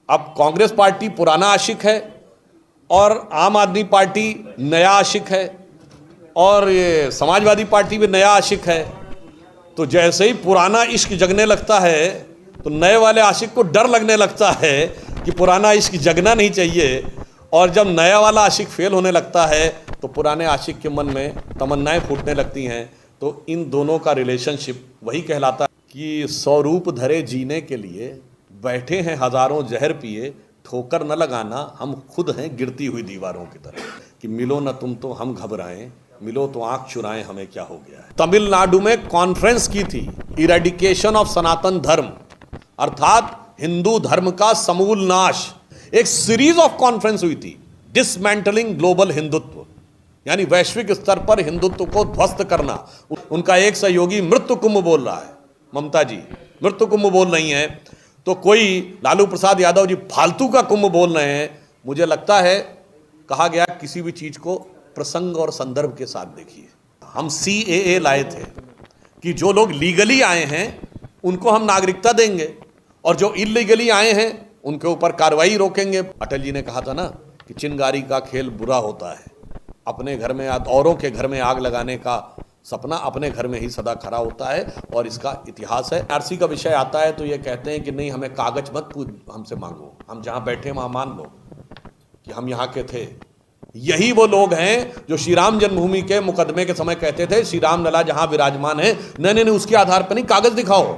अब कांग्रेस पार्टी पुराना आशिक है और आम आदमी पार्टी नया आशिक है और ये समाजवादी पार्टी भी नया आशिक है। तो जैसे ही पुराना इश्क जगने लगता है तो नए वाले आशिक को डर लगने लगता है कि पुराना इश्क जगना नहीं चाहिए, और जब नया वाला आशिक फेल होने लगता है तो पुराने आशिक के मन में तमन्नाएं फूटने लगती हैं। तो इन दोनों का रिलेशनशिप वही कहलाता है कि स्वरूप धरे जीने के लिए बैठे हैं हजारों जहर पिए, ठोकर न लगाना हम खुद हैं गिरती हुई दीवारों की तरह, कि मिलो न तुम तो हम घबराएं, मिलो तो आंख चुराएं हमें क्या हो गया है। तमिलनाडु में कॉन्फ्रेंस की थी इरेडिकेशन ऑफ सनातन धर्म, अर्थात हिंदू धर्म का समूल नाश। एक सीरीज ऑफ कॉन्फ्रेंस हुई थी, डिसमेंटलिंग ग्लोबल हिंदुत्व, यानी वैश्विक स्तर पर हिंदुत्व को ध्वस्त करना। उनका एक सहयोगी मृत्यु कुंभ बोल रहा है, ममता जी मृत्यु कुंभ बोल रही हैं, तो कोई लालू प्रसाद यादव जी फालतू का कुंभ बोल रहे हैं। मुझे लगता है कहा गया किसी भी चीज को प्रसंग और संदर्भ के साथ देखिए। हम CAA लाए थे कि जो लोग लीगली आए हैं उनको हम नागरिकता देंगे और जो इलीगली आए हैं उनके ऊपर कार्रवाई रोकेंगे। अटल जी ने कहा था ना कि चिंगारी का खेल बुरा होता है, अपने घर में औरों के घर में आग लगाने का सपना अपने घर में ही सदा खरा होता है, और इसका इतिहास है। आरसी का विषय आता है तो ये कहते हैं कि नहीं हमें कागज मत हमसे मांगो, हम जहां बैठे वहां मान लो कि हम यहाँ के थे। यही वो लोग हैं जो श्री राम जन्मभूमि के मुकदमे के समय कहते थे श्री राम लला जहां विराजमान है, नहीं उसके आधार पर नहीं, कागज दिखाओ,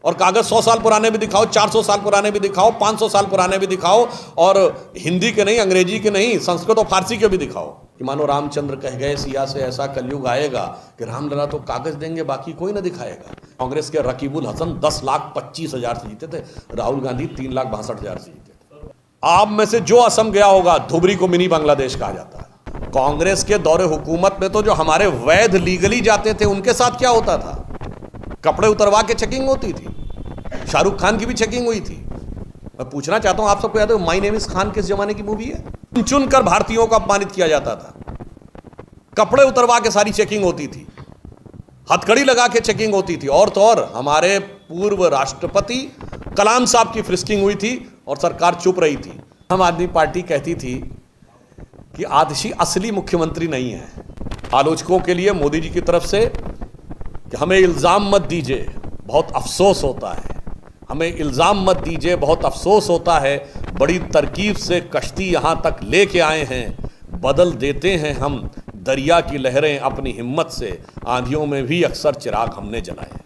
और कागज 100 साल पुराने भी दिखाओ, 400 साल पुराने भी दिखाओ, 500 साल पुराने भी दिखाओ, और हिंदी के नहीं, अंग्रेजी के नहीं, संस्कृत और फारसी के भी दिखाओ कि मानो रामचंद्र कह गए सिया से ऐसा कलयुग आएगा कि रामलला तो कागज देंगे बाकी कोई ना दिखाएगा। कांग्रेस के रकीबुल हसन 10,25,000 से जीते थे, राहुल गांधी 3,62,000 से जीते थे। आप में से जो असम गया होगा, धुबरी को मिनी बांग्लादेश कहा जाता है। कांग्रेस के दौरे हुकूमत में तो जो हमारे वैध लीगली जाते थे उनके साथ क्या होता था, कपड़े उतरवा के चेकिंग होती थी। शाहरुख खान की भी चेकिंग हुई थी। मैं पूछना चाहता हूं, आप सबको याद है माय नेम इज खान किस जमाने की मूवी है? चुनकर भारतीयों को अपमानित किया जाता था, कपड़े उतरवा के सारी चेकिंग होती थी, हथकड़ी लगा के चेकिंग होती थी। और तो और हमारे पूर्व राष्ट्रपति कलाम साहब की फ्रिस्किंग हुई थी और सरकार चुप रही थी। आम आदमी पार्टी कहती थी कि आतिशी असली मुख्यमंत्री नहीं है। आलोचकों के लिए मोदी जी की तरफ से कि हमें इल्जाम मत दीजिए, बहुत अफसोस होता है, हमें इल्ज़ाम मत दीजिए, बहुत अफसोस होता है, बड़ी तरकीब से कश्ती यहाँ तक लेके आए हैं, बदल देते हैं हम दरिया की लहरें अपनी हिम्मत से, आंधियों में भी अक्सर चिराग हमने जलाए।